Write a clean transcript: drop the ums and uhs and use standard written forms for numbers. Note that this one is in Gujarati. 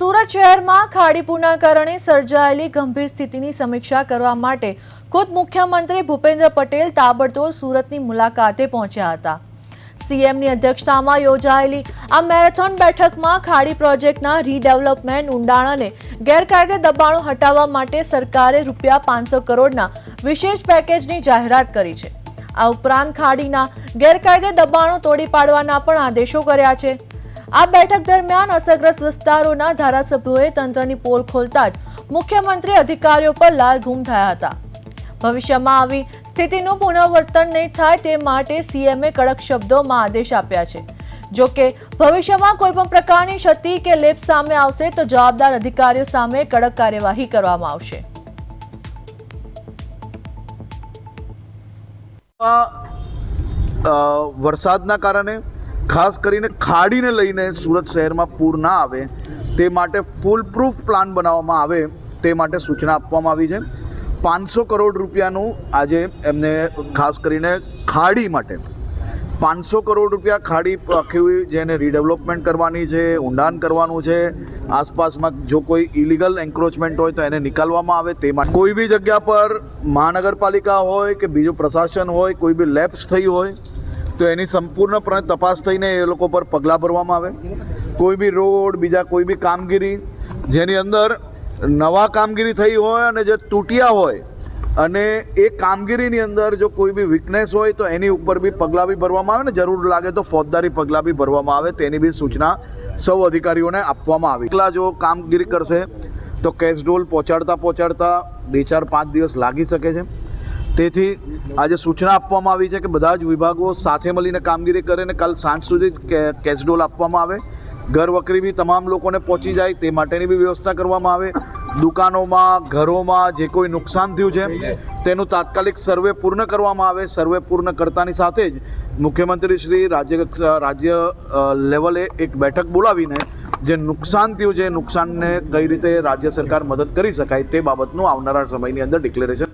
સુરત શહેરમાં ખાડી પૂરના કારણે સર્જાયેલી ગંભીર સ્થિતિની સમીક્ષા કરવા માટે ખુદ મુખ્યમંત્રી ભૂપેન્દ્ર પટેલ તાબડતોબ સુરતની મુલાકાતે પહોંચ્યા હતા। સીએમની અધ્યક્ષતામાં યોજાયેલી આ મેરેથોન બેઠકમાં ખાડી પ્રોજેક્ટના રીડેવલપમેન્ટ, ઊંડાણ અને ગેરકાયદે દબાણો હટાવવા માટે સરકારે ₹500 કરોડના વિશેષ પેકેજની જાહેરાત કરી છે। આ ઉપરાંત ખાડીના ગેરકાયદે દબાણો તોડી પાડવાના પણ આદેશો કર્યા છે। આ બેઠક દરમિયાન અસરગ્રસ્ત વિસ્તારોના ધારાસભ્યોએ તંત્રની પોલ ખોલતા જ મુખ્યમંત્રી અધિકારીઓ પર લાલઘૂમ થયા હતા। ભવિષ્યમાં આવી સ્થિતિનું પુનરાવર્તન નહીં થાય તે માટે સીએમએ કડક શબ્દોમાં આદેશ આપ્યા છે। જો કે ભવિષ્યમાં કોઈપણ પ્રકારની ક્ષતિ કે લેપ સામે આવશે તો જવાબદાર અધિકારીઓ સામે કડક કાર્યવાહી કરવામાં આવશે। વરસાદના કારણે ખાસ કરીને ખાડીને લઈને સુરત શહેરમાં પૂર ના આવે તે માટે ફૂલ પ્રૂફ પ્લાન બનાવવામાં આવે તે માટે સૂચના આપવામાં આવી છે। 500 કરોડ રૂપિયાનું આજે એમને ખાસ કરીને ખાડી માટે 500 કરોડ રૂપિયા ખાડી આખી જેને રીડેવલપમેન્ટ કરવાની છે, ઊંડાણ કરવાનું છે, આસપાસમાં જો કોઈ ઇલીગલ એન્ક્રોચમેન્ટ હોય તો એને નિકાલવામાં આવે તે માટે કોઈ બી જગ્યા પર મહાનગરપાલિકા હોય કે બીજું પ્રશાસન હોય કોઈ બી લેપ્સ થઈ હોય તો એની સંપૂર્ણપણે તપાસ થઈને એ લોકો પર પગલાં ભરવામાં આવે। કોઈ બી રોડ બીજા કોઈ બી કામગીરી જેની અંદર નવા કામગીરી થઈ હોય અને જે તૂટ્યા હોય અને એ કામગીરીની અંદર જો કોઈ બી વીકનેસ હોય તો એની ઉપર બી પગલાં બી ભરવામાં આવે ને જરૂર લાગે તો ફોજદારી પગલાં બી ભરવામાં આવે તેની બી સૂચના સૌ અધિકારીઓને આપવામાં આવી। એકલા જો કામગીરી કરશે તો કેશડોલ પહોંચાડતા 2-4-5 દિવસ લાગી શકે છે। તેથી આજે સૂચના આપવામાં આવી છે કે બધા જ વિભાગો સાથે મળીને કામગીરી કરે ને કાલ સાંજ સુધી કેશડોલ આપવામાં આવે, ઘર વકરી બી તમામ લોકોને પહોંચી જાય તે માટેની બી વ્યવસ્થા કરવામાં આવે। દુકાનોમાં, ઘરોમાં જે કોઈ નુકસાન થયું છે તેનું તાત્કાલિક સર્વે પૂર્ણ કરવામાં આવે। સર્વે પૂર્ણ કરતાની સાથે જ મુખ્યમંત્રી શ્રી રાજ્ય લેવલે એક બેઠક બોલાવીને જે નુકસાન થયું છે નુકસાનને કઈ રીતે રાજ્ય સરકાર મદદ કરી શકાય તે બાબતનું આવનારા સમયની અંદર ડિક્લેરેશન